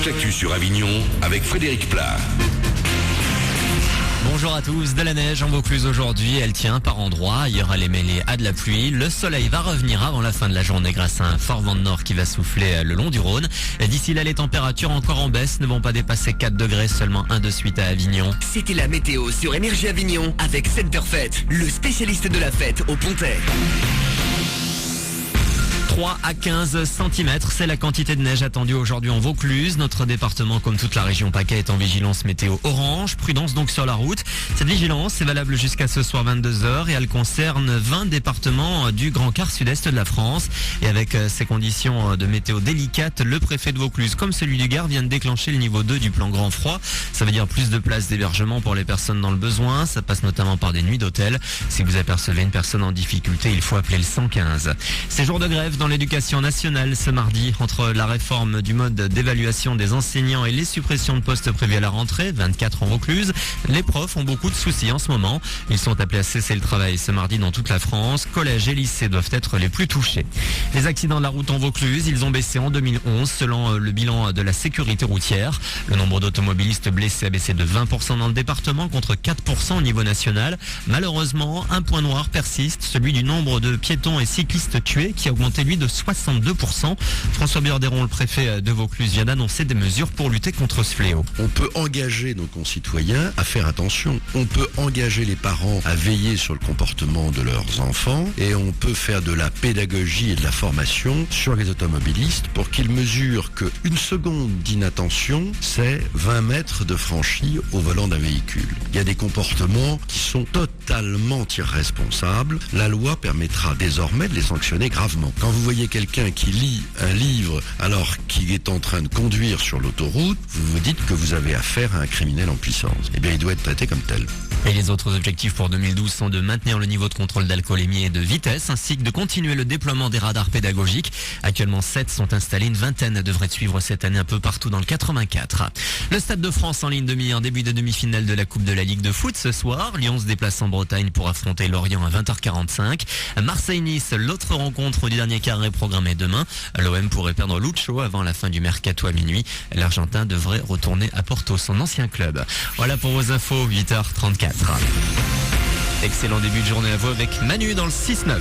toute l'actu sur Avignon avec Frédéric Plat. Bonjour à tous, de la neige en Vaucluse aujourd'hui, elle tient par endroits, ailleurs elle est mêlée à de la pluie. Le soleil va revenir avant la fin de la journée grâce à un fort vent de nord qui va souffler le long du Rhône. D'ici là, les températures encore en baisse ne vont pas dépasser 4 degrés, seulement 1 de suite à Avignon. C'était la météo sur Énergie Avignon avec Centerfête, le spécialiste de la fête au Pontet. 3 à 15 cm, c'est la quantité de neige attendue aujourd'hui en Vaucluse. Notre département, comme toute la région PACA, est en vigilance météo orange. Prudence donc sur la route. Cette vigilance est valable jusqu'à ce soir 22h et elle concerne 20 départements du Grand Quart sud-est de la France. Et avec ces conditions de météo délicates, le préfet de Vaucluse, comme celui du Gard, vient de déclencher le niveau 2 du plan Grand Froid. Ça veut dire plus de places d'hébergement pour les personnes dans le besoin. Ça passe notamment par des nuits d'hôtel. Si vous apercevez une personne en difficulté, il faut appeler le 115. Ces jours de grève dans l'éducation nationale ce mardi, entre la réforme du mode d'évaluation des enseignants et les suppressions de postes prévues à la rentrée, 24 en Vaucluse, les profs ont beaucoup de soucis en ce moment. Ils sont appelés à cesser le travail ce mardi dans toute la France. Collèges et lycées doivent être les plus touchés. Les accidents de la route en Vaucluse, ils ont baissé en 2011 selon le bilan de la sécurité routière. Le nombre d'automobilistes blessés a baissé de 20% dans le département contre 4% au niveau national. Malheureusement, un point noir persiste, celui du nombre de piétons et cyclistes tués qui a augmenté lui de 62%. François Burderon, le préfet de Vaucluse, vient d'annoncer des mesures pour lutter contre ce fléau. On peut engager nos concitoyens à faire attention. On peut engager les parents à veiller sur le comportement de leurs enfants et on peut faire de la pédagogie et de la formation sur les automobilistes pour qu'ils mesurent qu'une seconde d'inattention, c'est 20 mètres de franchi au volant d'un véhicule. Il y a des comportements qui sont totalement irresponsables. La loi permettra désormais de les sanctionner gravement. Quand vous voyez quelqu'un qui lit un livre alors qu'il est en train de conduire sur l'autoroute, vous vous dites que vous avez affaire à un criminel en puissance. Eh bien, il doit être traité comme tel. Et les autres objectifs pour 2012 sont de maintenir le niveau de contrôle d'alcoolémie et de vitesse, ainsi que de continuer le déploiement des radars pédagogiques. Actuellement, 7 sont installés, une vingtaine devraient suivre cette année un peu partout dans le 84. Le Stade de France en ligne demi en début de demi-finale de la Coupe de la Ligue de foot ce soir. Lyon se déplace en Bretagne pour affronter Lorient à 20h45. Marseille-Nice, l'autre rencontre du dernier quart est programmée demain. L'OM pourrait perdre Lucho avant la fin du mercato à minuit. L'Argentin devrait retourner à Porto, son ancien club. Voilà pour vos infos, 8h34. Excellent début de journée à vous avec Manu dans le 6-9.